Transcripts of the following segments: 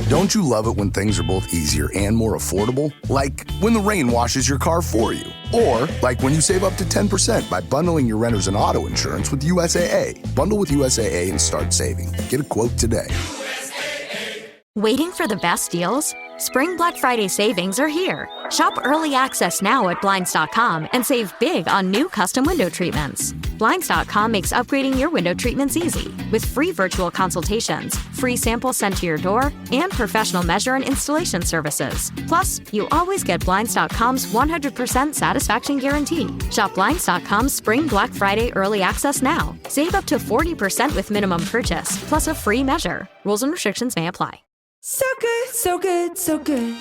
Don't you love it when things are both easier and more affordable? Like when the rain washes your car for you. Or like when you save up to 10% by bundling your renters and auto insurance with USAA. Bundle with USAA and start saving. Get a quote today. Waiting for the best deals? Spring Black Friday savings are here. Shop early access now at Blinds.com and save big on new custom window treatments. Blinds.com makes upgrading your window treatments easy with free virtual consultations, free samples sent to your door, and professional measure and installation services. Plus, you always get Blinds.com's 100% satisfaction guarantee. Shop Blinds.com's Spring Black Friday early access now. Save up to 40% with minimum purchase, plus a free measure. Rules and restrictions may apply. So good, so good, so good.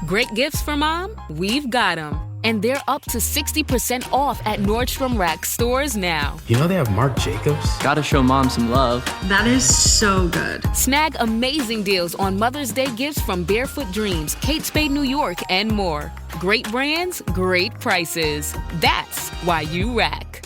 Great gifts for mom? We've got them. And they're up to 60% off at Nordstrom Rack stores now. You know they have Marc Jacobs? Gotta show mom some love. That is so good. Snag amazing deals on Mother's Day gifts from Barefoot Dreams, Kate Spade New York, and more. Great brands, great prices. That's why you rack.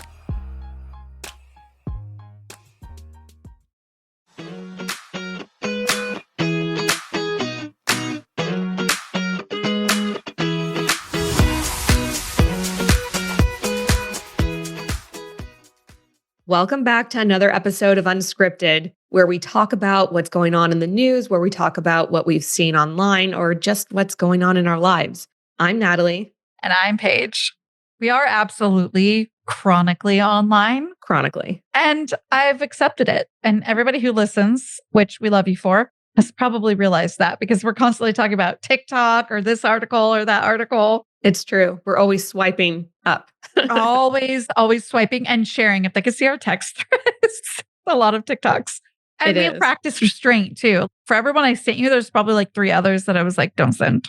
Welcome back to another episode of Unscripted, where we talk about what's going on in the news, where we talk about what we've seen online, or just what's going on in our lives. I'm Natalie. And I'm Paige. We are absolutely chronically online. Chronically. And I've accepted it. And everybody who listens, which we love you for, has probably realized that because we're constantly talking about TikTok or this article or that article. It's true. We're always swiping up. always swiping and sharing. If they could see our text threads, a lot of TikToks. And we practice restraint too. For everyone I sent you, there's probably like 3 others that I was like, don't send.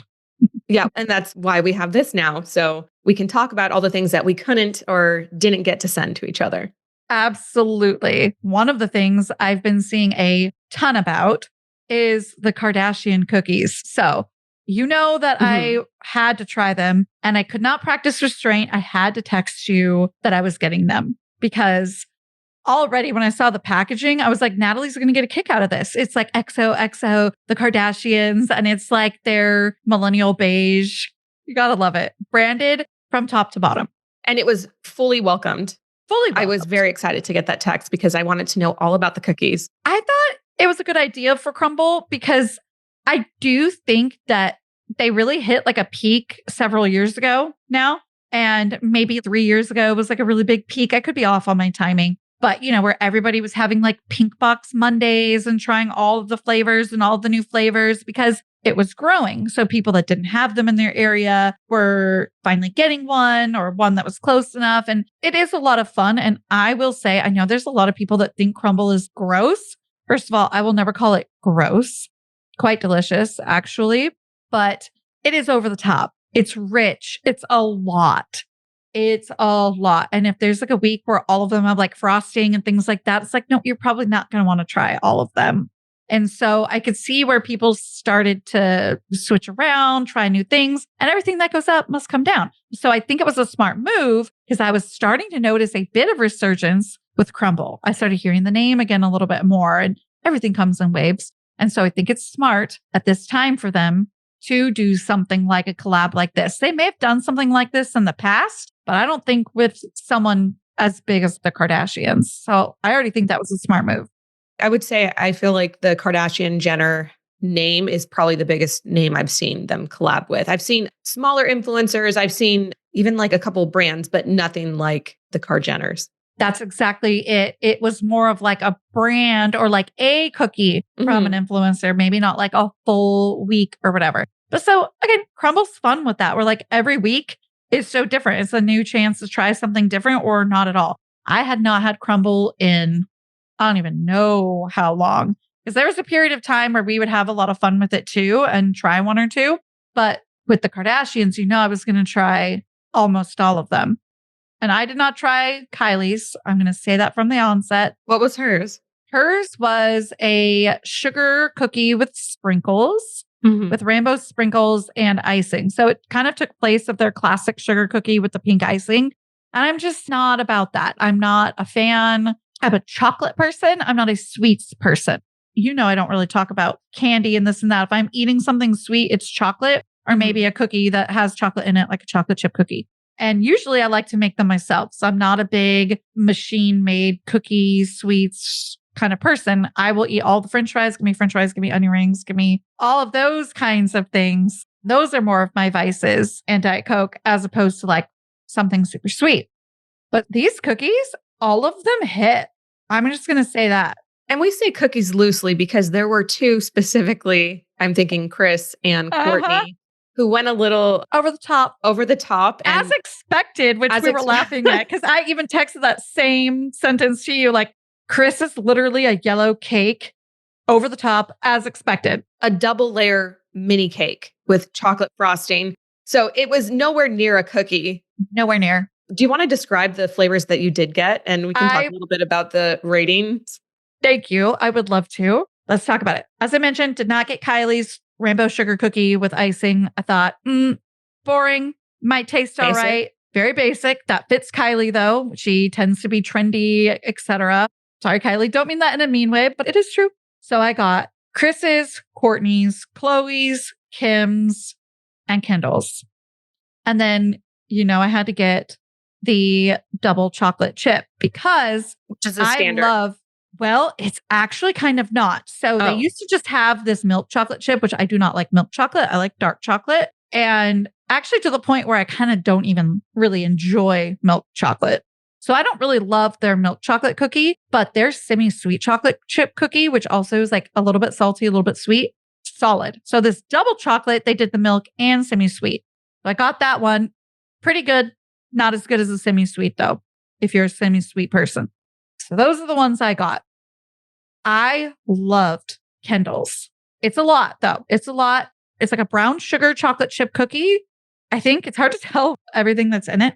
Yeah. And that's why we have this now. So we can talk about all the things that we couldn't or didn't get to send to each other. Absolutely. One of the things I've been seeing a ton about is the Kardashian cookies. So you know that I had to try them and I could not practice restraint. I had to text you that I was getting them because already when I saw the packaging, I was like, Natalie's going to get a kick out of this. It's like XOXO, the Kardashians, and it's like their millennial beige. You got to love it. Branded from top to bottom. And it was fully welcomed. I was very excited to get that text because I wanted to know all about the cookies. I thought it was a good idea for Crumbl because I do think that they really hit like a peak several years ago now. And maybe 3 years ago was like a really big peak. I could be off on my timing, but you know, where everybody was having like pink box Mondays and trying all of the flavors and all the new flavors because it was growing. So people that didn't have them in their area were finally getting one or one that was close enough. And it is a lot of fun. And I will say, I know there's a lot of people that think Crumbl is gross. First of all, I will never call it gross. Quite delicious, actually, but it is over the top. It's rich. It's a lot. It's a lot. And if there's like a week where all of them have like frosting and things like that, it's like, no, you're probably not going to want to try all of them. And so I could see where people started to switch around, try new things, and everything that goes up must come down. So I think it was a smart move because I was starting to notice a bit of resurgence with Crumbl. I started hearing the name again a little bit more and everything comes in waves. And so I think it's smart at this time for them to do something like a collab like this. They may have done something like this in the past, but I don't think with someone as big as the Kardashians. So I already think that was a smart move. I would say I feel like the Kardashian-Jenner name is probably the biggest name I've seen them collab with. I've seen smaller influencers. I've seen even like a couple brands, but nothing like the Kar-Jenners. That's exactly it. It was more of like a brand or like a cookie from an influencer, maybe not like a full week or whatever. But so again, Crumbl's fun with that. We're like every week is so different. It's a new chance to try something different or not at all. I had not had Crumbl in, I don't even know how long, because there was a period of time where we would have a lot of fun with it too and try one or two. But with the Kardashians, you know, I was going to try almost all of them. And I did not try Kylie's. I'm going to say that from the onset. What was hers? Hers was a sugar cookie with sprinkles, with rainbow sprinkles and icing. So it kind of took place of their classic sugar cookie with the pink icing. And I'm just not about that. I'm not a fan. I'm a chocolate person. I'm not a sweets person. I don't really talk about candy and this and that. If I'm eating something sweet, it's chocolate or maybe a cookie that has chocolate in it, like a chocolate chip cookie. And usually I like to make them myself. So I'm not a big machine made cookies, sweets kind of person. I will eat all the French fries. Give me French fries, give me onion rings, give me all of those kinds of things. Those are more of my vices and Diet Coke as opposed to like something super sweet. But these cookies, all of them hit. I'm just going to say that. And we say cookies loosely because there were two specifically, I'm thinking Chris and Courtney, who went a little over the top. And as expected, which we were laughing at because I even texted that same sentence to you. Like, Chris is literally a yellow cake over the top as expected. A double layer mini cake with chocolate frosting. So it was nowhere near a cookie. Nowhere near. Do you want to describe the flavors that you did get? And we can talk a little bit about the ratings. Thank you. I would love to. Let's talk about it. As I mentioned, did not get Kylie's rainbow sugar cookie with icing. I thought, boring. Might taste all right. Very basic. That fits Kylie though. She tends to be trendy, etc. Sorry, Kylie. Don't mean that in a mean way, but it is true. So I got Chris's, Courtney's, Chloe's, Kim's, and Kendall's. And then, I had to get the double chocolate chip because which is a standard. Well, it's actually kind of not. So they used to just have this milk chocolate chip, which I do not like milk chocolate. I like dark chocolate. And actually to the point where I kind of don't even really enjoy milk chocolate. So I don't really love their milk chocolate cookie, but their semi-sweet chocolate chip cookie, which also is like a little bit salty, a little bit sweet, solid. So this double chocolate, they did the milk and semi-sweet. So I got that one. Pretty good. Not as good as a semi-sweet though, if you're a semi-sweet person. So those are the ones I got. I loved Kendall's. It's a lot though. It's a lot. It's like a brown sugar chocolate chip cookie. I think it's hard to tell everything that's in it.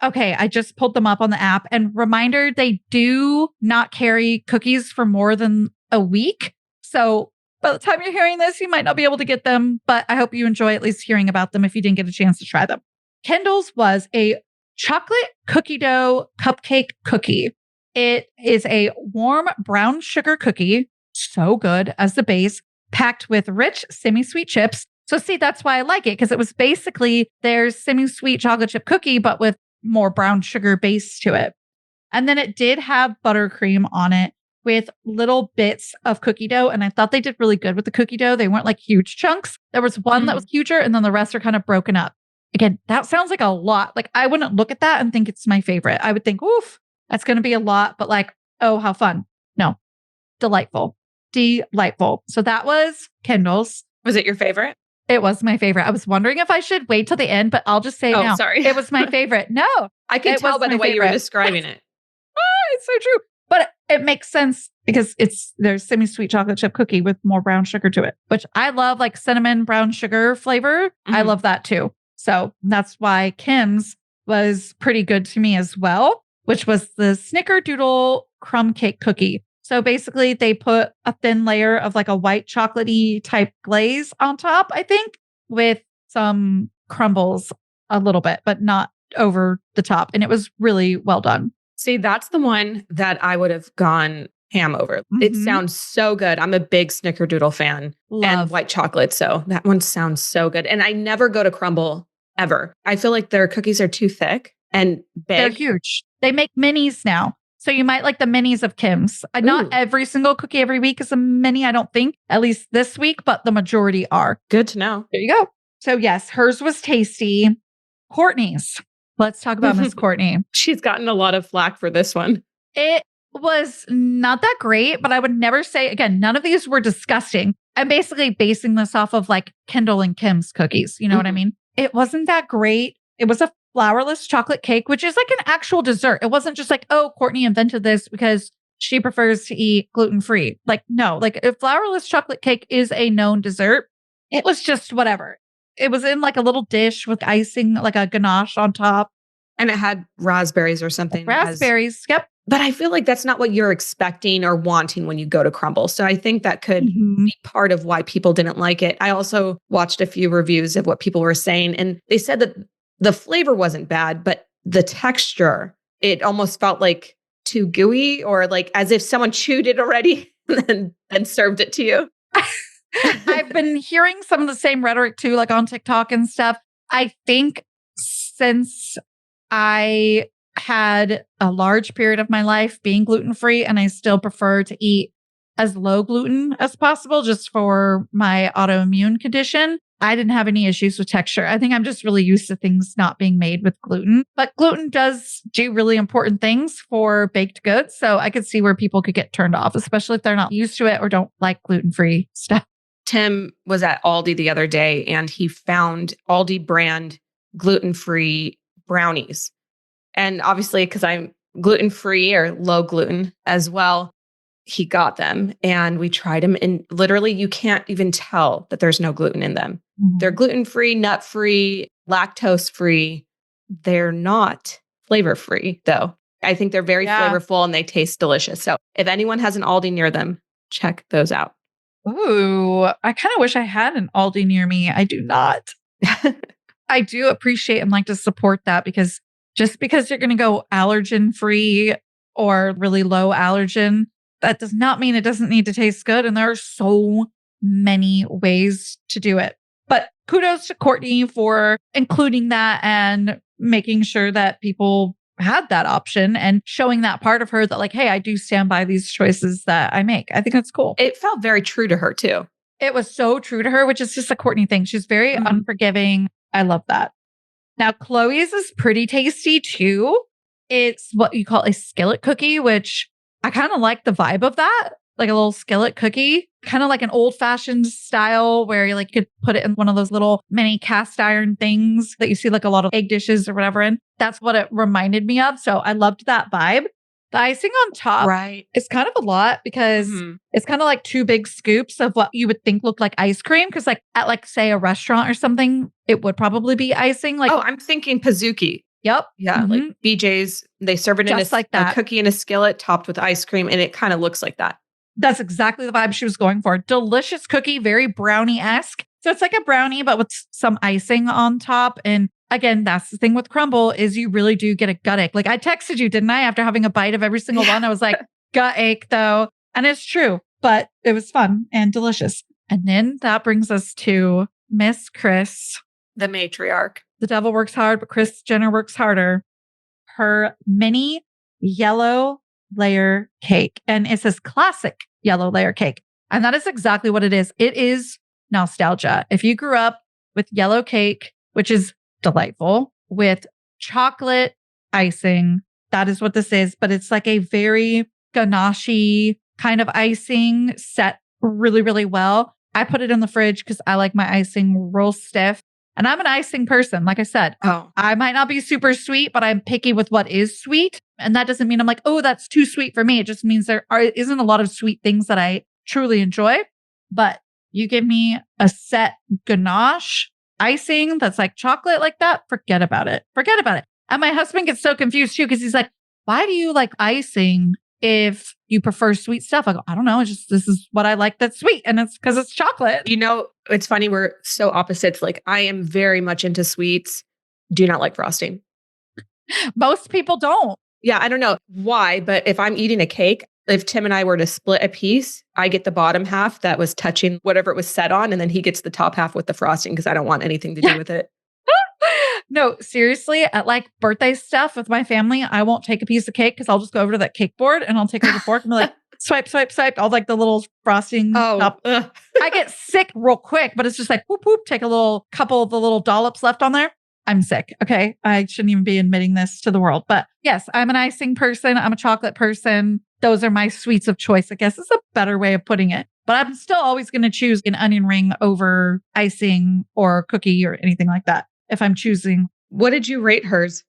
Okay, I just pulled them up on the app and reminder, they do not carry cookies for more than a week. So by the time you're hearing this, you might not be able to get them, but I hope you enjoy at least hearing about them if you didn't get a chance to try them. Kendall's was a chocolate cookie dough cupcake cookie. It is a warm brown sugar cookie, so good as the base, packed with rich semi-sweet chips. So see, that's why I like it, because it was basically their semi-sweet chocolate chip cookie, but with more brown sugar base to it. And then it did have buttercream on it with little bits of cookie dough. And I thought they did really good with the cookie dough. They weren't like huge chunks. There was one that was huger and then the rest are kind of broken up. Again, that sounds like a lot. Like I wouldn't look at that and think it's my favorite. I would think, oof, that's going to be a lot, but like, oh, how fun. No, delightful. So that was Kendall's. Was it your favorite? It was my favorite. I was wondering if I should wait till the end, but I'll just say now. Sorry. It was my favorite. No. I could tell by the way you were describing it. It's so true. But it makes sense because there's semi-sweet chocolate chip cookie with more brown sugar to it, which I love, like cinnamon brown sugar flavor. Mm-hmm. I love that too. So that's why Kim's was pretty good to me as well, which was the Snickerdoodle crumb cake cookie. So basically they put a thin layer of like a white chocolatey type glaze on top, I think, with some crumbles a little bit, but not over the top. And it was really well done. See, that's the one that I would have gone ham over. Mm-hmm. It sounds so good. I'm a big Snickerdoodle fan and white chocolate. So that one sounds so good. And I never go to Crumbl ever. I feel like their cookies are too thick and big. They're huge. They make minis now. So you might like the minis of Kim's. Not every single cookie every week is a mini, I don't think, at least this week, but the majority are. Good to know. There you go. So yes, hers was tasty. Courtney's. Let's talk about Miss Courtney. She's gotten a lot of flack for this one. It was not that great, but I would never say, again, none of these were disgusting. I'm basically basing this off of like Kendall and Kim's cookies. You know what I mean? It wasn't that great. It was a flourless chocolate cake, which is like an actual dessert. It wasn't just like, oh, Courtney invented this because she prefers to eat gluten-free. Like, no, like a flourless chocolate cake is a known dessert. It was just whatever. It was in like a little dish with icing, like a ganache on top. And it had raspberries or something. Raspberries, yep. But I feel like that's not what you're expecting or wanting when you go to Crumbl. So I think that could be part of why people didn't like it. I also watched a few reviews of what people were saying, and they said that the flavor wasn't bad, but the texture, it almost felt like too gooey or like as if someone chewed it already. and served it to you. I've been hearing some of the same rhetoric too, like on TikTok and stuff. I think since I had a large period of my life being gluten-free, and I still prefer to eat as low gluten as possible just for my autoimmune condition, I didn't have any issues with texture. I think I'm just really used to things not being made with gluten. But gluten does do really important things for baked goods. So I could see where people could get turned off, especially if they're not used to it or don't like gluten-free stuff. Tim was at Aldi the other day and he found Aldi brand gluten-free brownies. And obviously, because I'm gluten-free or low gluten as well, he got them and we tried them. And literally, you can't even tell that there's no gluten in them. Mm-hmm. They're gluten-free, nut-free, lactose-free. They're not flavor-free, though. I think they're very flavorful and they taste delicious. So if anyone has an Aldi near them, check those out. Ooh, I kind of wish I had an Aldi near me. I do not. I do appreciate and like to support that because just because you're going to go allergen free or really low allergen, that does not mean it doesn't need to taste good. And there are so many ways to do it. But kudos to Courtney for including that and making sure that people had that option and showing that part of her that like, hey, I do stand by these choices that I make. I think that's cool. It felt very true to her too. It was so true to her, which is just a Courtney thing. She's very unforgiving. I love that. Now, Chloe's is pretty tasty too. It's what you call a skillet cookie, which I kind of like the vibe of that. Like a little skillet cookie, kind of like an old fashioned style where you could put it in one of those little mini cast iron things that you see like a lot of egg dishes or whatever in. That's what it reminded me of. So I loved that vibe. The icing on top is kind of a lot because it's kind of like 2 big scoops of what you would think look like ice cream. Cause like at like say a restaurant or something, it would probably be icing. Like, oh, I'm thinking Pizookie. Yep. Yeah. Like BJ's, they serve it just in like a cookie in a skillet topped with ice cream. And it kind of looks like that. That's exactly the vibe she was going for. Delicious cookie, very brownie-esque. So it's like a brownie, but with some icing on top. And again, that's the thing with Crumbl is you really do get a gut ache. Like I texted you, didn't I? After having a bite of every single one, I was like, gut ache though. And it's true, but it was fun and delicious. And then that brings us to Miss Kris. The matriarch. The devil works hard, but Kris Jenner works harder. Her mini yellow layer cake. And it says classic yellow layer cake. And that is exactly what it is. It is nostalgia. If you grew up with yellow cake, which is delightful, with chocolate icing, that is what this is. But it's like a very ganache kind of icing set really, really well. I put it in the fridge because I like my icing real stiff. And I'm an icing person. Like I said, I might not be super sweet, but I'm picky with what is sweet. And that doesn't mean I'm like, oh, that's too sweet for me. It just means there isn't a lot of sweet things that I truly enjoy. But you give me a set ganache icing that's like chocolate like that, forget about it. Forget about it. And my husband gets so confused too because he's like, why do you like icing if you prefer sweet stuff? I go, I don't know. It's just, this is what I like that's sweet. And it's because it's chocolate. You know, it's funny. We're so opposites. Like I am very much into sweets. Do not like frosting. Most people don't. Yeah. I don't know why, but if I'm eating a cake, if Tim and I were to split a piece, I get the bottom half that was touching whatever it was set on. And then he gets the top half with the frosting because I don't want anything to do with it. No, seriously, at like birthday stuff with my family, I won't take a piece of cake because I'll just go over to that cake board and I'll take a little fork and be like, swipe, swipe, swipe. All like the little frosting. I get sick real quick, but it's just like, whoop, whoop, take a little couple of the little dollops left on there. I'm sick. Okay. I shouldn't even be admitting this to the world. But yes, I'm an icing person. I'm a chocolate person. Those are my sweets of choice, I guess is a better way of putting it. But I'm still always going to choose an onion ring over icing or cookie or anything like that if I'm choosing. What did you rate hers?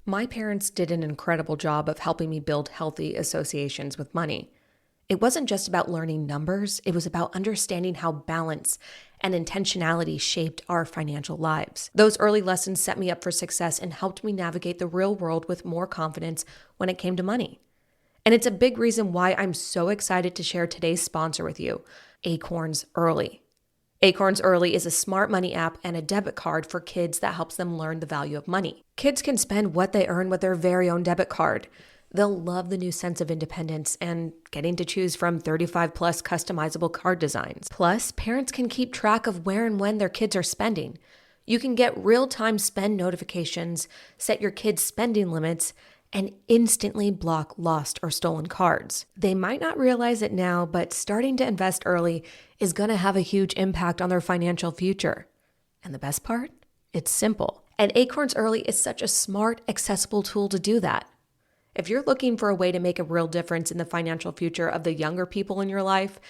My parents did an incredible job of helping me build healthy associations with money. It wasn't just about learning numbers, it was about understanding how balance and intentionality shaped our financial lives. Those early lessons set me up for success and helped me navigate the real world with more confidence when it came to money. And it's a big reason why I'm so excited to share today's sponsor with you, Acorns Early. Acorns Early is a smart money app and a debit card for kids that helps them learn the value of money. Kids can spend what they earn with their very own debit card. They'll love the new sense of independence and getting to choose from 35 plus customizable card designs. Plus, parents can keep track of where and when their kids are spending. You can get real-time spend notifications, set your kids' spending limits, and instantly block lost or stolen cards. They might not realize it now, but starting to invest early is going to have a huge impact on their financial future. And the best part? It's simple. And Acorns Early is such a smart, accessible tool to do that. If you're looking for a way to make a real difference in the financial future of the younger people in your life,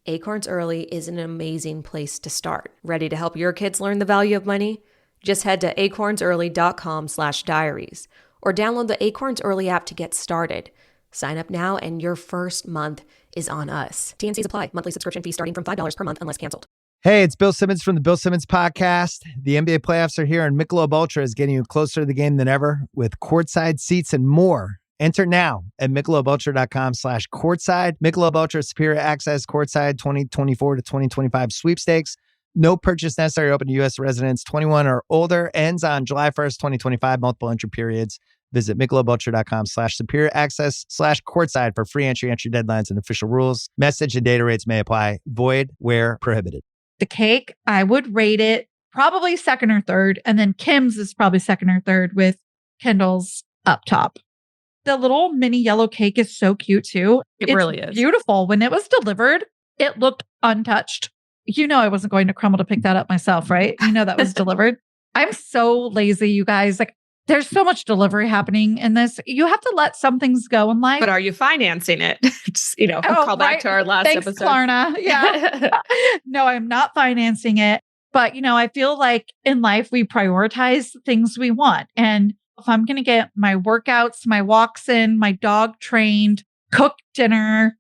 Acorns Early is an amazing place to start. Ready to help your kids learn the value of money? Just head to acornsearly.com/diaries or download the Acorns Early app to get started. Sign up now and your first month is on us. T&Cs apply. Monthly subscription fee starting from $5 per month unless canceled. Hey, it's Bill Simmons from the Bill Simmons Podcast. The NBA playoffs are here and Michelob Ultra is getting you closer to the game than ever with courtside seats and more. Enter now at michelobultra.com/courtside. Michelob Ultra Superior Access Courtside 2024 to 2025 sweepstakes. No purchase necessary. Open to U.S. residents 21 or older. Ends on July 1st, 2025. Multiple entry periods. Visit michelobultra.com/superior access/courtside for free entry deadlines and official rules. Message and data rates may apply. Void where prohibited. The cake, I would rate it probably second or third. And then Kim's is probably second or third with Kendall's up top. The little mini yellow cake is so cute too. It really is beautiful. When it was delivered, it looked untouched. You know, I wasn't going to Crumbl to pick that up myself, right? You know, that was delivered. I'm so lazy, you guys. Like, there's so much delivery happening in this. You have to let some things go in life. But are you financing it? Just, call back to our last Thanks, episode. Klarna. Yeah. No, I'm not financing it. But, I feel like in life, we prioritize things we want. And if I'm going to get my workouts, my walks in, my dog trained, cook dinner,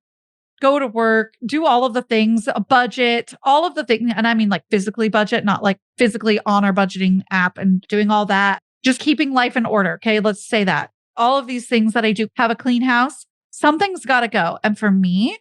go to work, do all of the things, a budget, all of the things. And I mean like physically budget, not like physically on our budgeting app and doing all that. Just keeping life in order. Okay. Let's say that. All of these things that I do, have a clean house, something's got to go. And for me,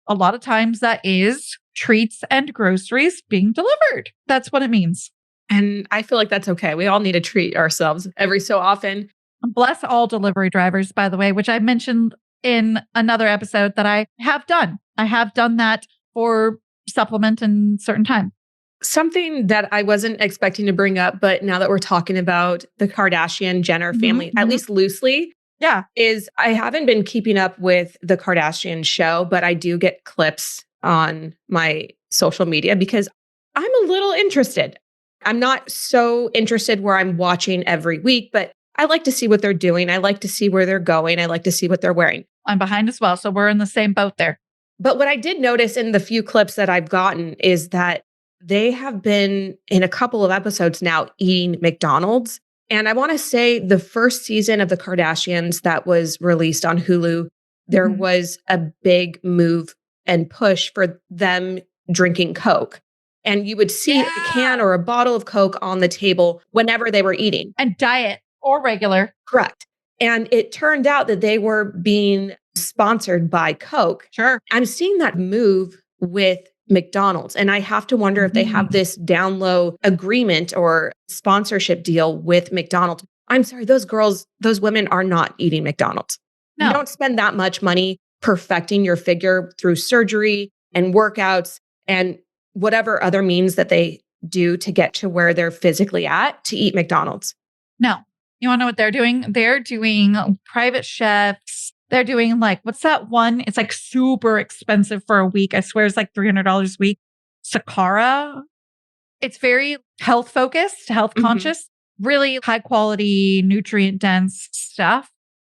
a lot of times that is treats and groceries being delivered. That's what it means. And I feel like that's okay. We all need to treat ourselves every so often. Bless all delivery drivers, by the way, which I mentioned in another episode that I have done. I have done that for supplement in certain time. Something that I wasn't expecting to bring up, but now that we're talking about the Kardashian-Jenner family, at least loosely, is I haven't been keeping up with the Kardashian show, but I do get clips on my social media because I'm a little interested. I'm not so interested where I'm watching every week, but I like to see what they're doing. I like to see where they're going. I like to see what they're wearing. I'm behind as well, so we're in the same boat there. But what I did notice in the few clips that I've gotten is that they have been in a couple of episodes now eating McDonald's. And I want to say the first season of The Kardashians that was released on Hulu, there was a big move and push for them drinking Coke. And you would see a can or a bottle of Coke on the table whenever they were eating. And diet or regular. Correct. And it turned out that they were being sponsored by Coke. Sure. I'm seeing that move with McDonald's. And I have to wonder if they have this down low agreement or sponsorship deal with McDonald's. I'm sorry, those women are not eating McDonald's. No. You don't spend that much money perfecting your figure through surgery and workouts and whatever other means that they do to get to where they're physically at to eat McDonald's. No. You want to know what they're doing? They're doing private chefs. They're doing like, what's that one? It's like super expensive for a week. I swear it's like $300 a week. Sakara. It's very health focused, health conscious, really high quality, nutrient dense stuff.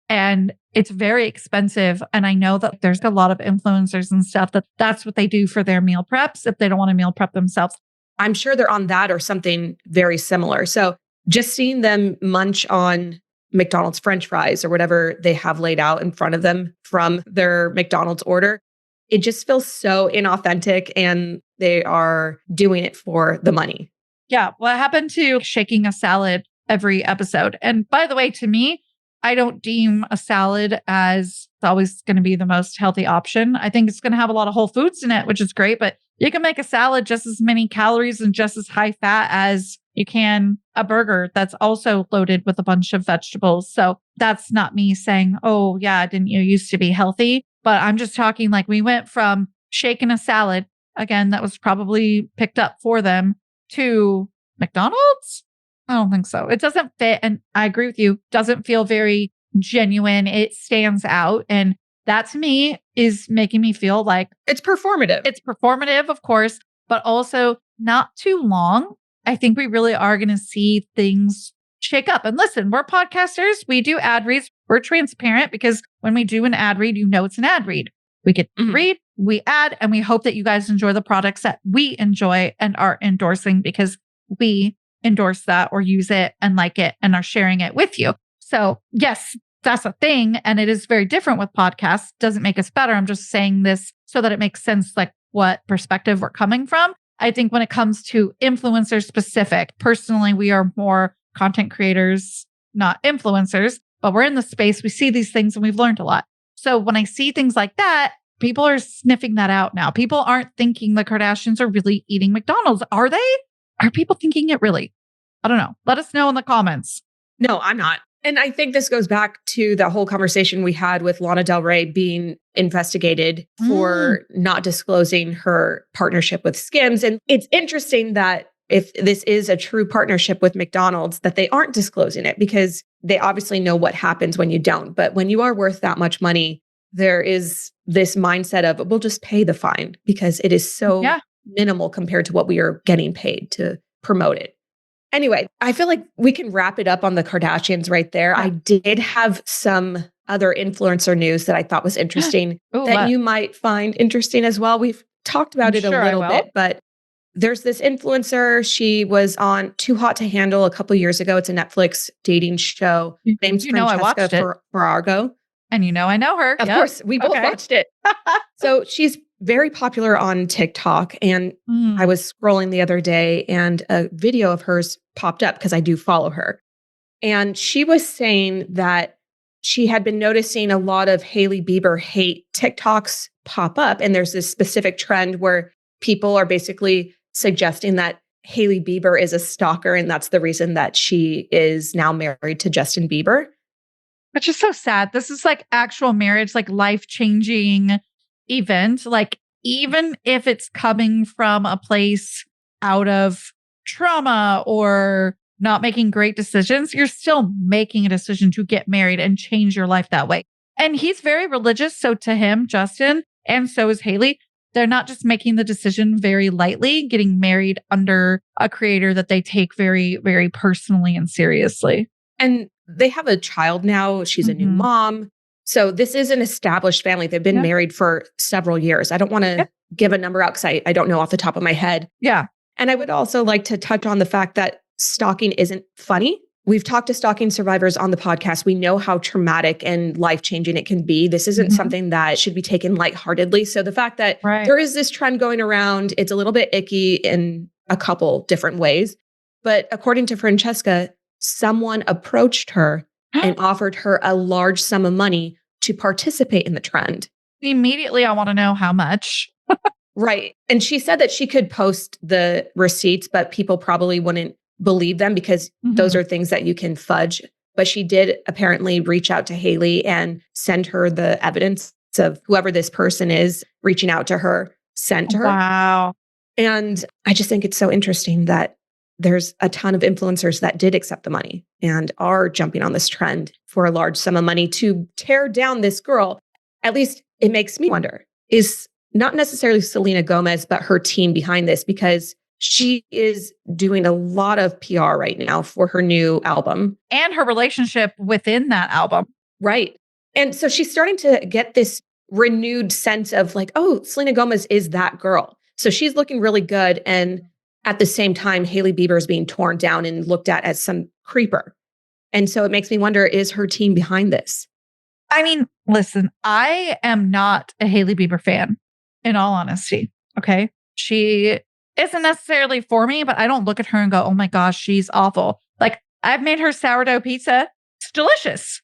And it's very expensive. And I know that there's a lot of influencers and stuff that's what they do for their meal preps if they don't want to meal prep themselves. I'm sure they're on that or something very similar. So just seeing them munch on McDonald's French fries or whatever they have laid out in front of them from their McDonald's order, it just feels so inauthentic and they are doing it for the money. Yeah. What happened to shaking a salad every episode? And by the way, to me, I don't deem a salad as always going to be the most healthy option. I think it's going to have a lot of whole foods in it, which is great, but you can make a salad just as many calories and just as high fat as you can a burger that's also loaded with a bunch of vegetables. So that's not me saying, oh, yeah, didn't you used to be healthy? But I'm just talking like we went from shaking a salad, again, that was probably picked up for them, to McDonald's? I don't think so. It doesn't fit. And I agree with you, doesn't feel very genuine. It stands out. And that to me is making me feel like it's performative. It's performative, of course, but also not too long. I think we really are going to see things shake up. And listen, we're podcasters. We do ad reads. We're transparent because when we do an ad read, you know it's an ad read. We get to read, we add, and we hope that you guys enjoy the products that we enjoy and are endorsing because we endorse that or use it and like it and are sharing it with you. So yes, that's a thing. And it is very different with podcasts. Doesn't make us better. I'm just saying this so that it makes sense, like what perspective we're coming from. I think when it comes to influencer specific, personally, we are more content creators, not influencers, but we're in the space. We see these things and we've learned a lot. So when I see things like that, people are sniffing that out now. People aren't thinking the Kardashians are really eating McDonald's. Are they? Are people thinking it really? I don't know. Let us know in the comments. No, I'm not. And I think this goes back to the whole conversation we had with Lana Del Rey being investigated for not disclosing her partnership with Skims. And it's interesting that if this is a true partnership with McDonald's, that they aren't disclosing it because they obviously know what happens when you don't. But when you are worth that much money, there is this mindset of, we'll just pay the fine because it is so minimal compared to what we are getting paid to promote it. Anyway, I feel like we can wrap it up on the Kardashians right there. I did have some other influencer news that I thought was interesting that you might find interesting as well. We've talked about it a little bit, but there's this influencer. She was on Too Hot to Handle a couple years ago. It's a Netflix dating show. Named Francesca Farago. And I know her. Of course, we both watched it. So she's very popular on TikTok. And I was scrolling the other day and a video of hers popped up because I do follow her. And she was saying that she had been noticing a lot of Hailey Bieber hate TikToks pop up. And there's this specific trend where people are basically suggesting that Hailey Bieber is a stalker. And that's the reason that she is now married to Justin Bieber. Which is so sad. This is like actual marriage, like life-changing event. Like even if it's coming from a place out of trauma or not making great decisions, you're still making a decision to get married and change your life that way. And he's very religious. So to him, Justin, and so is Hailey, they're not just making the decision very lightly, getting married under a creator that they take very, very personally and seriously. And they have a child now. She's a new mom. So this is an established family. They've been married for several years. I don't want to give a number out because I don't know off the top of my head. Yeah. And I would also like to touch on the fact that stalking isn't funny. We've talked to stalking survivors on the podcast. We know how traumatic and life-changing it can be. This isn't something that should be taken lightheartedly. So the fact that there is this trend going around, it's a little bit icky in a couple different ways. But according to Francesca, someone approached her and offered her a large sum of money to participate in the trend. Immediately, I want to know how much. Right. And she said that she could post the receipts, but people probably wouldn't believe them because those are things that you can fudge. But she did apparently reach out to Hailey and send her the evidence of whoever this person is reaching out to her, sent her. Wow. And I just think it's so interesting that there's a ton of influencers that did accept the money and are jumping on this trend for a large sum of money to tear down this girl. At least it makes me wonder, is not necessarily Selena Gomez, but her team behind this, because she is doing a lot of PR right now for her new album. And her relationship within that album. Right. And so she's starting to get this renewed sense of like, oh, Selena Gomez is that girl. So she's looking really good. And at the same time, Hailey Bieber is being torn down and looked at as some creeper. And so it makes me wonder, is her team behind this? I mean, listen, I am not a Hailey Bieber fan, in all honesty. Okay. She isn't necessarily for me, but I don't look at her and go, oh my gosh, she's awful. Like, I've made her sourdough pizza. It's delicious.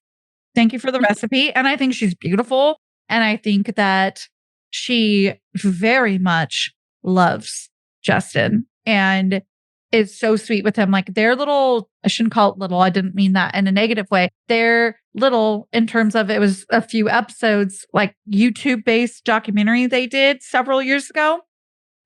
Thank you for the recipe. And I think she's beautiful. And I think that she very much loves Justin. And is so sweet with him. Like their little, I shouldn't call it little, I didn't mean that in a negative way. They're little in terms of it was a few episodes, like YouTube-based documentary they did several years ago.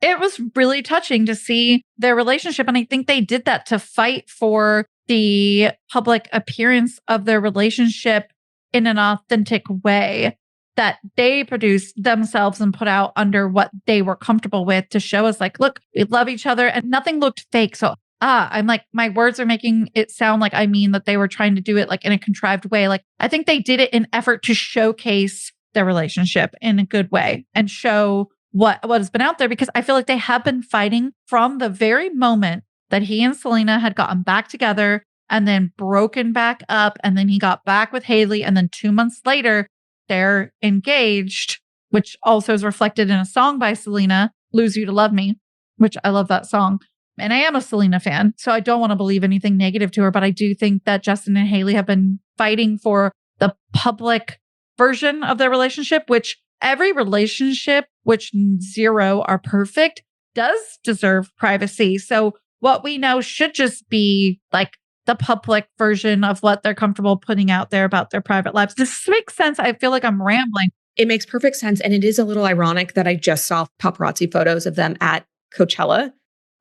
It was really touching to see their relationship. And I think they did that to fight for the public appearance of their relationship in an authentic way that they produced themselves and put out under what they were comfortable with to show us like, look, we love each other and nothing looked fake. So, I'm like, my words are making it sound like I mean that they were trying to do it like in a contrived way. Like I think they did it in effort to showcase their relationship in a good way and show what has been out there, because I feel like they have been fighting from the very moment that he and Selena had gotten back together and then broken back up. And then he got back with Hailey. And then 2 months later, they're engaged, which also is reflected in a song by Selena, Lose You to Love Me, which I love that song. And I am a Selena fan, so I don't want to believe anything negative to her, but I do think that Justin and Hailey have been fighting for the public version of their relationship, which every relationship, which zero are perfect, does deserve privacy. So what we know should just be like the public version of what they're comfortable putting out there about their private lives. Does this make sense? I feel like I'm rambling. It makes perfect sense. And it is a little ironic that I just saw paparazzi photos of them at Coachella.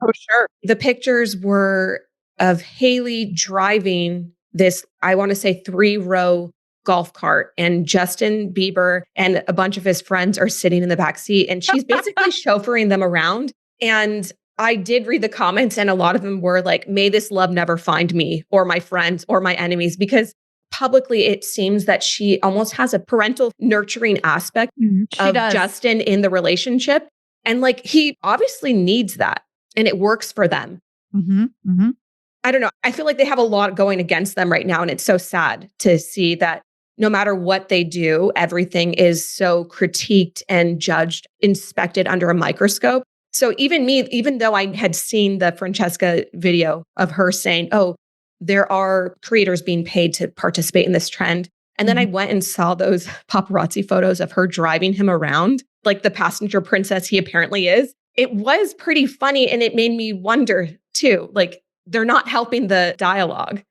Oh, sure. The pictures were of Hailey driving this, I want to say 3-row golf cart, and Justin Bieber and a bunch of his friends are sitting in the back seat, and she's basically chauffeuring them around. And I did read the comments, and a lot of them were like, may this love never find me or my friends or my enemies, because publicly it seems that she almost has a parental nurturing aspect of Justin in the relationship. And like, he obviously needs that and it works for them. I don't know. I feel like they have a lot going against them right now. And it's so sad to see that no matter what they do, everything is so critiqued and judged, inspected under a microscope. So even me, even though I had seen the Francesca video of her saying, oh, there are creators being paid to participate in this trend. And then I went and saw those paparazzi photos of her driving him around like the passenger princess he apparently is. It was pretty funny. And it made me wonder too, like they're not helping the dialogue.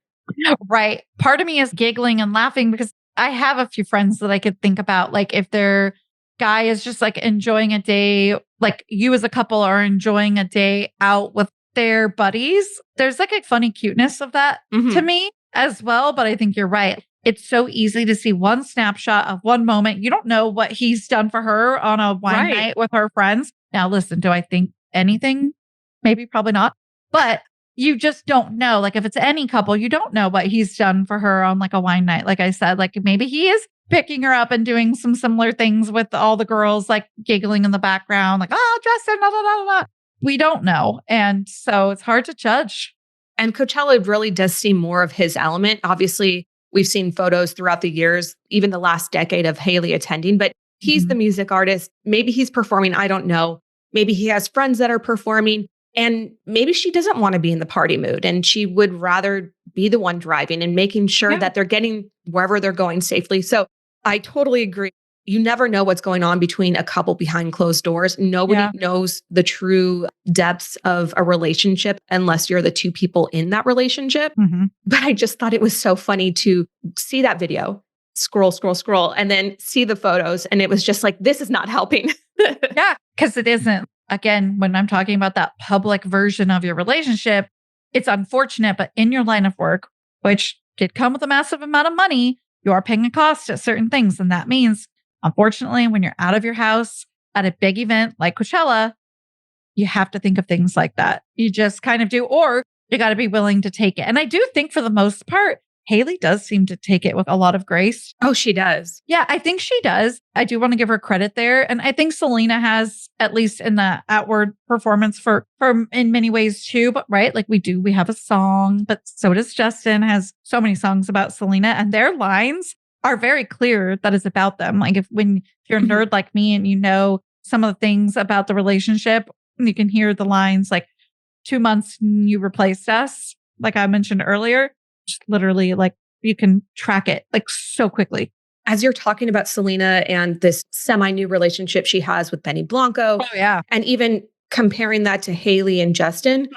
Right. Part of me is giggling and laughing because I have a few friends that I could think about, like if their guy is just like enjoying a day, like you as a couple are enjoying a day out with their buddies. There's like a funny cuteness of that to me as well. But I think you're right. It's so easy to see one snapshot of one moment. You don't know what he's done for her on a wine night with her friends. Now, listen, do I think anything? Maybe, probably not. But you just don't know. Like if it's any couple, you don't know what he's done for her on like a wine night. Like I said, like maybe he is picking her up and doing some similar things with all the girls, like giggling in the background, like, oh, Justin, blah, blah, blah, blah. We don't know. And so it's hard to judge. And Coachella really does seem more of his element. Obviously, we've seen photos throughout the years, even the last decade of Hailey attending, but he's the music artist. Maybe he's performing. I don't know. Maybe he has friends that are performing. And maybe she doesn't want to be in the party mood and she would rather be the one driving and making sure that they're getting wherever they're going safely. So I totally agree. You never know what's going on between a couple behind closed doors. Nobody knows the true depths of a relationship unless you're the two people in that relationship. But I just thought it was so funny to see that video, scroll, and then see the photos. And it was just like, this is not helping. Yeah, because it isn't. Again, when I'm talking about that public version of your relationship, it's unfortunate, but in your line of work, which did come with a massive amount of money, you are paying a cost at certain things. And that means, unfortunately, when you're out of your house at a big event like Coachella, you have to think of things like that. You just kind of do, or you got to be willing to take it. And I do think for the most part, Hailey does seem to take it with a lot of grace. Oh, she does. Yeah, I think she does. I do want to give her credit there. And I think Selena has, at least in the outward performance for in many ways too, but right, like we have a song, but so does Justin, has so many songs about Selena, and their lines are very clear that it's about them. Like if you're a nerd like me and you know some of the things about the relationship, you can hear the lines like 2 months you replaced us, like I mentioned earlier. Just literally, like you can track it like so quickly. As you're talking about Selena and this semi-new relationship she has with Benny Blanco. Oh, yeah. And even comparing that to Hailey and Justin,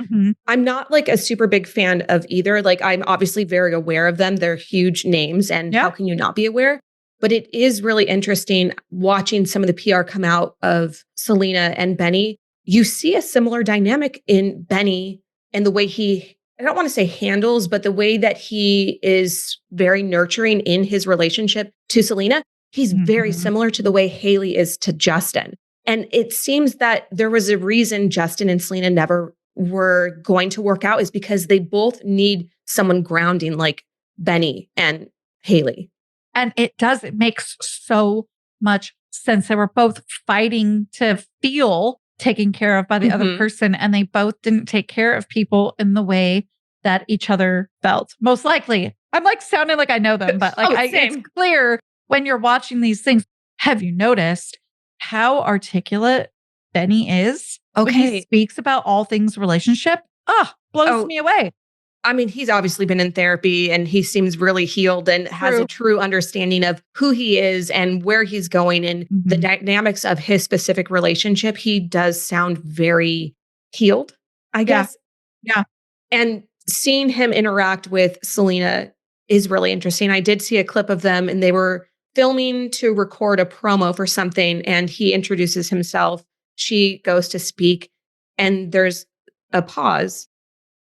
I'm not like a super big fan of either. Like, I'm obviously very aware of them. They're huge names, and how can you not be aware? But it is really interesting watching some of the PR come out of Selena and Benny. You see a similar dynamic in Benny and the way he, I don't want to say handles, but the way that he is very nurturing in his relationship to Selena. He's very similar to the way Hailey is to Justin. And it seems that there was a reason Justin and Selena never were going to work out, is because they both need someone grounding like Benny and Hailey. And it makes so much sense. They were both fighting to feel taken care of by the other person, and they both didn't take care of people in the way that each other felt. Most likely. I'm like sounding like I know them, but like it's clear when you're watching these things. Have you noticed how articulate Benny is when he speaks about all things relationship? Blows me away. I mean, he's obviously been in therapy and he seems really healed and has a true understanding of who he is and where he's going and the dynamics of his specific relationship. He does sound very healed, I guess. Yeah. And seeing him interact with Selena is really interesting. I did see a clip of them and they were filming to record a promo for something, and he introduces himself. She goes to speak and there's a pause.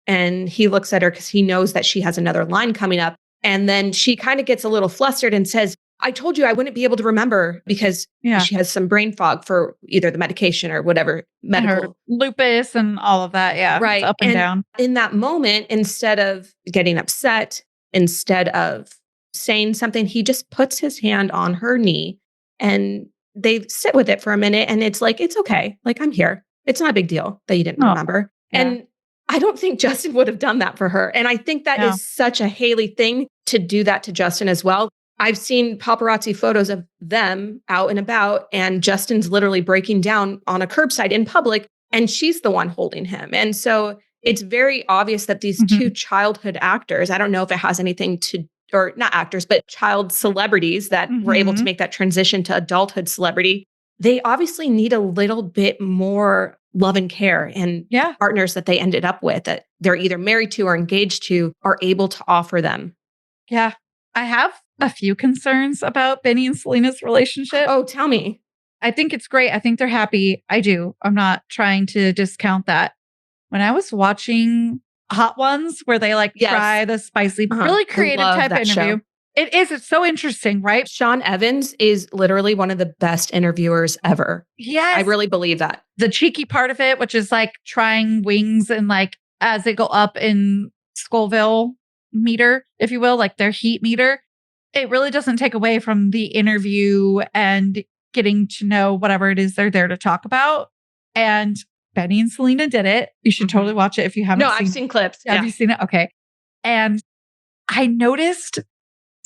And he looks at her because he knows that she has another line coming up. And then she kind of gets a little flustered and says, I told you I wouldn't be able to remember, because she has some brain fog for either the medication or whatever medical. Lupus and all of that. Yeah. Right. It's up and down. In that moment, instead of getting upset, instead of saying something, he just puts his hand on her knee and they sit with it for a minute. And it's like, it's okay. Like, I'm here. It's not a big deal that you didn't remember. Yeah. And I don't think Justin would have done that for her. And I think that is such a Hailey thing to do that to Justin as well. I've seen paparazzi photos of them out and about, and Justin's literally breaking down on a curbside in public, and she's the one holding him. And so it's very obvious that these two childhood actors, I don't know if it has anything to, or not actors, but child celebrities that were able to make that transition to adulthood celebrity, they obviously need a little bit more love and care, and partners that they ended up with that they're either married to or engaged to are able to offer them. Yeah. I have a few concerns about Benny and Selena's relationship. Oh, tell me. I think it's great. I think they're happy. I do. I'm not trying to discount that. When I was watching Hot Ones, where they like try the spicy, really creative type of interview. Show. It is. It's so interesting, right? Sean Evans is literally one of the best interviewers ever. Yes. I really believe that. The cheeky part of it, which is like trying wings and like as they go up in Scoville meter, if you will, like their heat meter, it really doesn't take away from the interview and getting to know whatever it is they're there to talk about. And Benny and Selena did it. You should totally watch it if you haven't seen it. No, I've seen clips. Have you seen it? Okay. And I noticed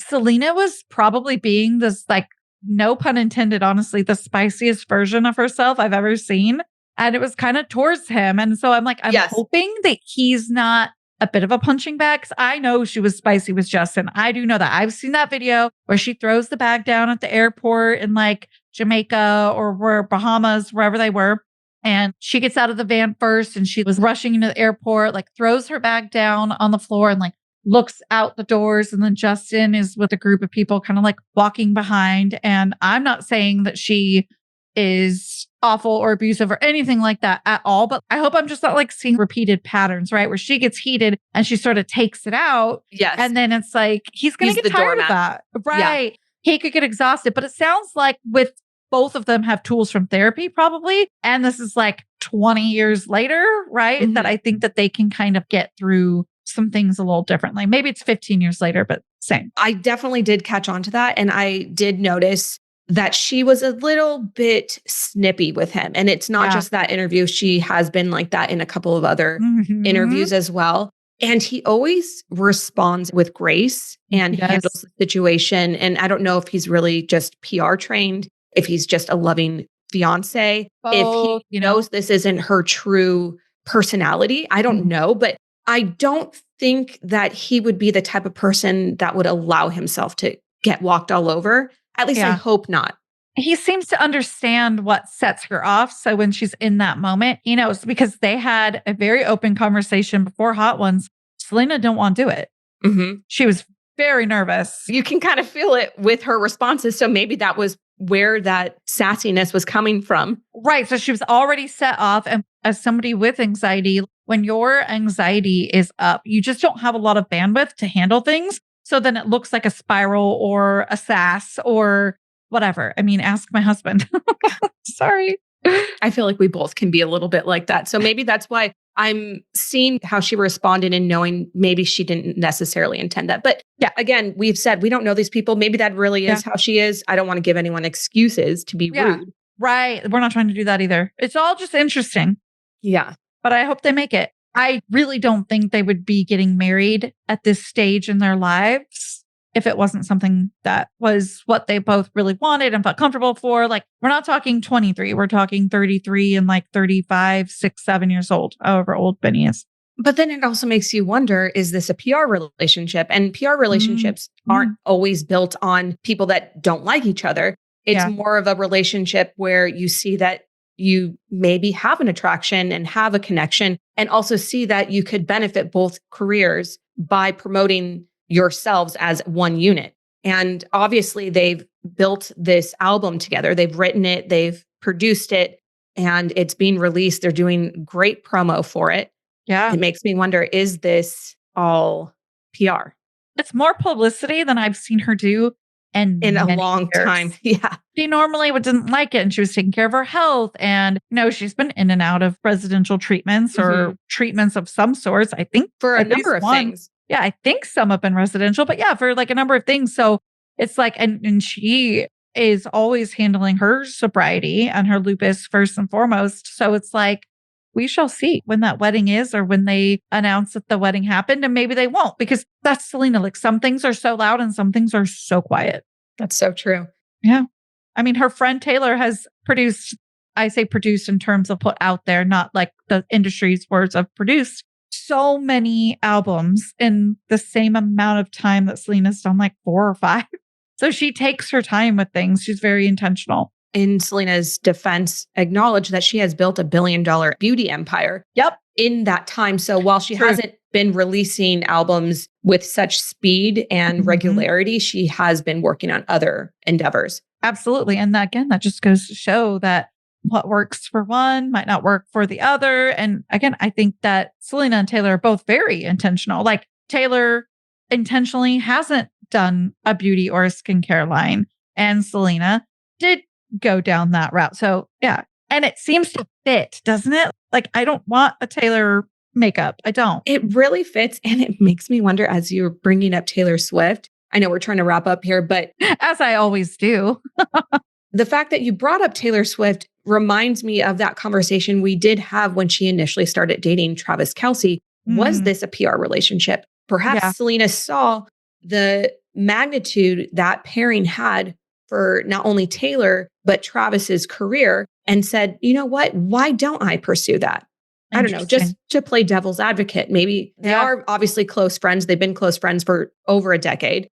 Selena was probably being this, like, no pun intended, honestly, the spiciest version of herself I've ever seen. And it was kind of towards him. And so I'm like, I'm hoping that he's not a bit of a punching bag. 'Cause I know she was spicy with Justin. I do know that. I've seen that video where she throws the bag down at the airport in like Jamaica or where Bahamas, wherever they were. And she gets out of the van first and she was rushing into the airport, like throws her bag down on the floor and like looks out the doors. And then Justin is with a group of people kind of like walking behind. And I'm not saying that she is awful or abusive or anything like that at all. But I hope I'm just not like seeing repeated patterns, right? Where she gets heated and she sort of takes it out. Yes. And then it's like, he's going to get tired of that. Right. Yeah. He could get exhausted. But it sounds like with both of them have tools from therapy probably. And this is like 20 years later, right? That I think that they can kind of get through some things a little differently. Maybe it's 15 years later, but same. I definitely did catch on to that. And I did notice that she was a little bit snippy with him. And it's not just that interview. She has been like that in a couple of other interviews as well. And he always responds with grace and handles the situation. And I don't know if he's really just PR trained, if he's just a loving fiance, if he knows this isn't her true personality. I don't know, but I don't think that he would be the type of person that would allow himself to get walked all over. At least I hope not. he seems to understand what sets her off. So when she's in that moment, he knows because they had a very open conversation before Hot Ones. Selena didn't want to do it. Mm-hmm. She was very nervous. You can kind of feel it with her responses. So maybe that was where that sassiness was coming from. Right. So she was already set off. And as somebody with anxiety, when your anxiety is up, you just don't have a lot of bandwidth to handle things. So then it looks like a spiral or a sass or whatever. I mean, ask my husband. Sorry. I feel like we both can be a little bit like that. So maybe that's why I'm seeing how she responded and knowing maybe she didn't necessarily intend that. But yeah, again, we've said we don't know these people. Maybe that really is how she is. I don't want to give anyone excuses to be rude. Right. We're not trying to do that either. It's all just interesting. Yeah. But I hope they make it. I really don't think they would be getting married at this stage in their lives if it wasn't something that was what they both really wanted and felt comfortable for. Like, we're not talking 23, we're talking 33 and like 35, 6, 7 years old, however old Benny is. But then it also makes you wonder, is this a PR relationship? And PR relationships aren't always built on people that don't like each other. It's more of a relationship where you see that you maybe have an attraction and have a connection, and also see that you could benefit both careers by promoting yourselves as one unit. And obviously they've built this album together. They've written it, they've produced it, and it's being released. They're doing great promo for it. Yeah. It makes me wonder, is this all PR? It's more publicity than I've seen her do in a long time. Yeah. She normally didn't like it, and she was taking care of her health. And she's been in and out of residential treatments or treatments of some sorts. I think for a number of things. Yeah, I think some have been residential, but yeah, for like a number of things. So it's like, and she is always handling her sobriety and her lupus first and foremost. So it's like, we shall see when that wedding is, or when they announce that the wedding happened, and maybe they won't, because that's Selena. Like, some things are so loud and some things are so quiet. That's so true. Yeah. I mean, her friend Taylor has produced, I say produced in terms of put out there, not like the industry's words of produced, so many albums in the same amount of time that Selena's done, like 4 or 5. So she takes her time with things. She's very intentional. In Selena's defense, acknowledged that she has built $1 billion beauty empire. Yep. In that time. So while she hasn't been releasing albums with such speed and regularity, she has been working on other endeavors. Absolutely. And that, again, that just goes to show that what works for one might not work for the other. And again, I think that Selena and Taylor are both very intentional. Like, Taylor intentionally hasn't done a beauty or a skincare line, and Selena did go down that route. So yeah. And it seems to fit, doesn't it? Like, I don't want a Taylor makeup. I don't. It really fits. And it makes me wonder, as you're bringing up Taylor Swift, I know we're trying to wrap up here, but as I always do, the fact that you brought up Taylor Swift reminds me of that conversation we did have when she initially started dating Travis Kelce. Was this a PR relationship? Perhaps Selena saw the magnitude that pairing had for not only Taylor, but Travis's career, and said, you know what? Why don't I pursue that? I don't know, just to play devil's advocate. Maybe they are obviously close friends. They've been close friends for over a decade.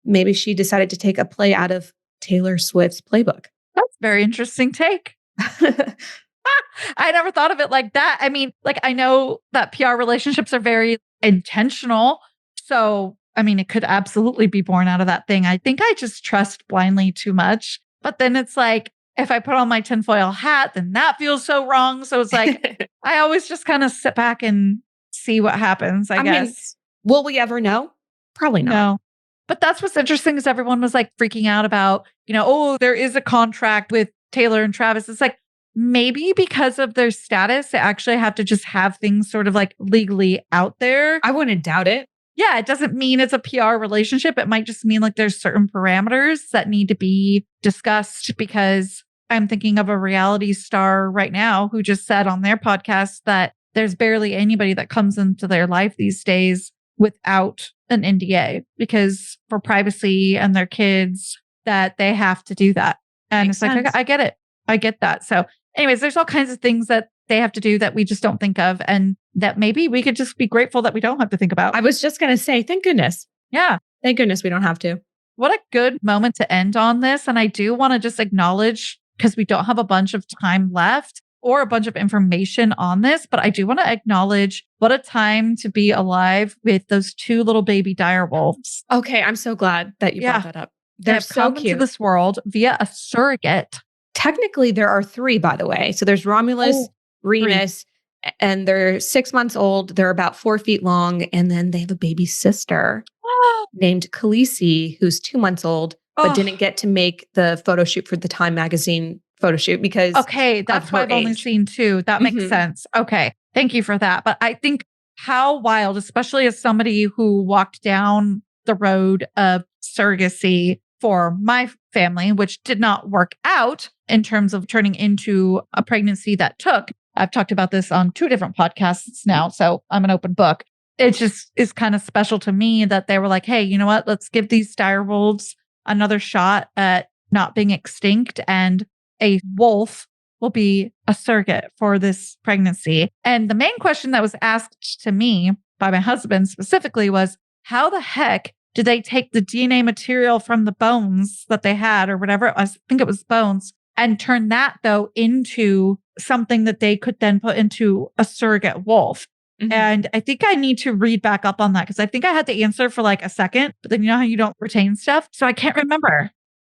Maybe she decided to take a play out of Taylor Swift's playbook. That's a very interesting take. I never thought of it like that. I mean, like, I know that PR relationships are very intentional. So, I mean, it could absolutely be born out of that thing. I think I just trust blindly too much. But then it's like, if I put on my tinfoil hat, then that feels so wrong. So it's like, I always just kind of sit back and see what happens, I guess. Mean, will we ever know? Probably not. No. But that's what's interesting, is everyone was like freaking out about, oh, there is a contract with Taylor and Travis. It's like, maybe because of their status, they actually have to just have things sort of like legally out there. I wouldn't doubt it. Yeah, it doesn't mean it's a PR relationship. It might just mean like there's certain parameters that need to be discussed, because I'm thinking of a reality star right now who just said on their podcast that there's barely anybody that comes into their life these days without an NDA, because for privacy and their kids, that they have to do that. And Makes sense. Like, I get it. I get that. So anyways, there's all kinds of things that they have to do that we just don't think of, and that maybe we could just be grateful that we don't have to think about. I was just going to say, thank goodness. Yeah. Thank goodness we don't have to. what a good moment to end on this. And I do want to just acknowledge, because we don't have a bunch of time left or a bunch of information on this, but I do want to acknowledge what a time to be alive with those 2 little baby dire wolves. Okay, I'm so glad that you brought that up. They're so come cute. into this world via a surrogate. Technically, there are 3, by the way. So there's Romulus, Remus, and they're 6 months old. They're about 4 feet long. And then they have a baby sister named Khaleesi, who's 2 months old, but didn't get to make the photo shoot for the Time magazine photo shoot because that's why I've only seen 2. That makes sense. Okay. Thank you for that. But I think how wild, especially as somebody who walked down the road of surrogacy for my family, which did not work out in terms of turning into a pregnancy that took. I've talked about this on 2 different podcasts now, so I'm an open book. It just is kind of special to me that they were like, hey, you know what? Let's give these dire wolves another shot at not being extinct, and a wolf will be a surrogate for this pregnancy. And the main question that was asked to me by my husband specifically was, how the heck did they take the DNA material from the bones that they had or whatever it was? I think it was bones, and turn that though into something that they could then put into a surrogate wolf. Mm-hmm. And I think I need to read back up on that because I think I had the answer for like a second, but then you know how you don't retain stuff? So I can't remember.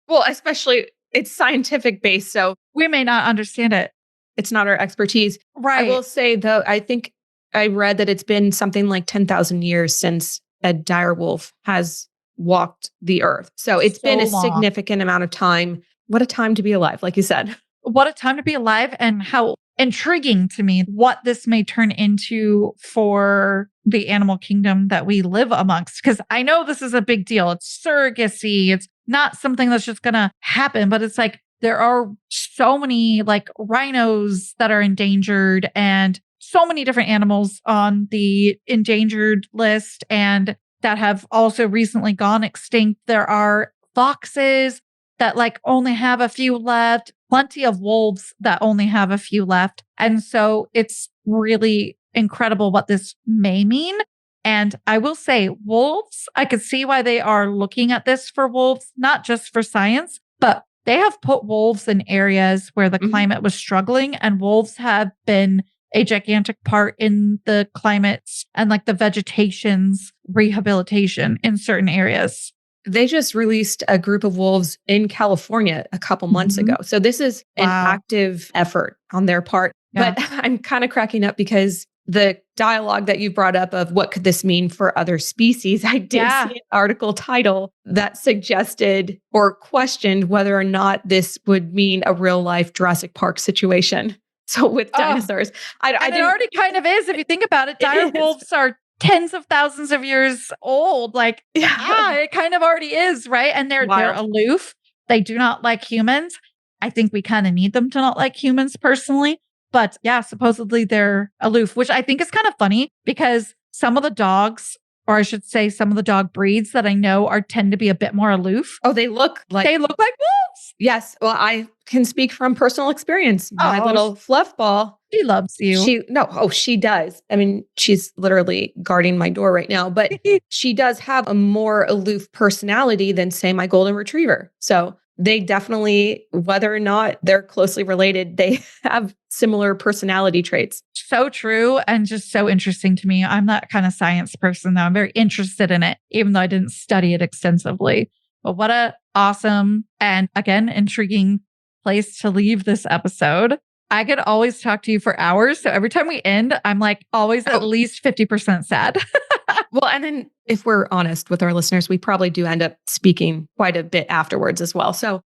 Well, especially it's scientific based, so we may not understand it. It's not our expertise. Right. I will say though, I think I read that it's been something like 10,000 years since a dire wolf has walked the earth. So it's been a significant amount of time. What a time to be alive, like you said. What a time to be alive, and how intriguing to me what this may turn into for the animal kingdom that we live amongst. Because I know this is a big deal. It's surrogacy. It's not something that's just going to happen, but it's like there are so many like rhinos that are endangered and so many different animals on the endangered list and that have also recently gone extinct. There are foxes that like only have a few left, plenty of wolves that only have a few left. And so it's really incredible what this may mean. And I will say wolves, I could see why they are looking at this for wolves, not just for science, but they have put wolves in areas where the climate was struggling, and wolves have been a gigantic part in the climates and like the vegetation's rehabilitation in certain areas. They just released a group of wolves in California a couple months ago. So this is an active effort on their part. Yeah. But I'm kind of cracking up because the dialogue that you brought up of what could this mean for other species, I did see an article title that suggested or questioned whether or not this would mean a real life Jurassic Park situation. So with dinosaurs, it already kind of is. If you think about it, dire wolves are tens of thousands of years old. Like, it kind of already is, right? And they're aloof. They do not like humans. I think we kind of need them to not like humans personally. But yeah, supposedly they're aloof, which I think is kind of funny because some of the dogs, or I should say some of the dog breeds that I know tend to be a bit more aloof. Oh, they look like wolves. Yes. Well, I can speak from personal experience. My little fluff ball. She loves you. She does. I mean, she's literally guarding my door right now, but she does have a more aloof personality than, say, my golden retriever. So they definitely, whether or not they're closely related, they have similar personality traits. So true. And just so interesting to me. I'm that kind of science person, though. I'm very interested in it, even though I didn't study it extensively. But what a awesome and, again, intriguing place to leave this episode. I could always talk to you for hours. So every time we end, I'm like always at least 50% sad. Well, and then if we're honest with our listeners, we probably do end up speaking quite a bit afterwards as well. So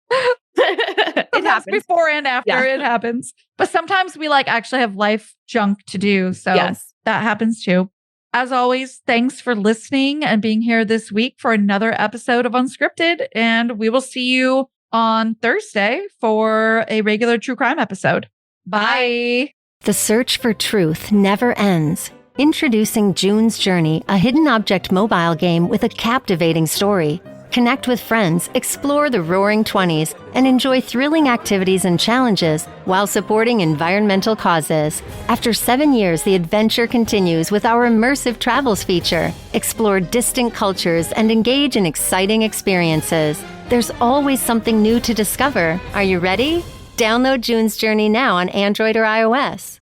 it happens. Before and after it happens. But sometimes we like actually have life junk to do. So that happens too. As always, thanks for listening and being here this week for another episode of Unscripted. And we will see you on Thursday for a regular true crime episode. Bye. The search for truth never ends. Introducing June's Journey, a hidden object mobile game with a captivating story. Connect with friends, explore the roaring 20s, and enjoy thrilling activities and challenges while supporting environmental causes. After 7 years, the adventure continues with our immersive travels feature. Explore distant cultures and engage in exciting experiences. There's always something new to discover. Are you ready? Download June's Journey now on Android or iOS.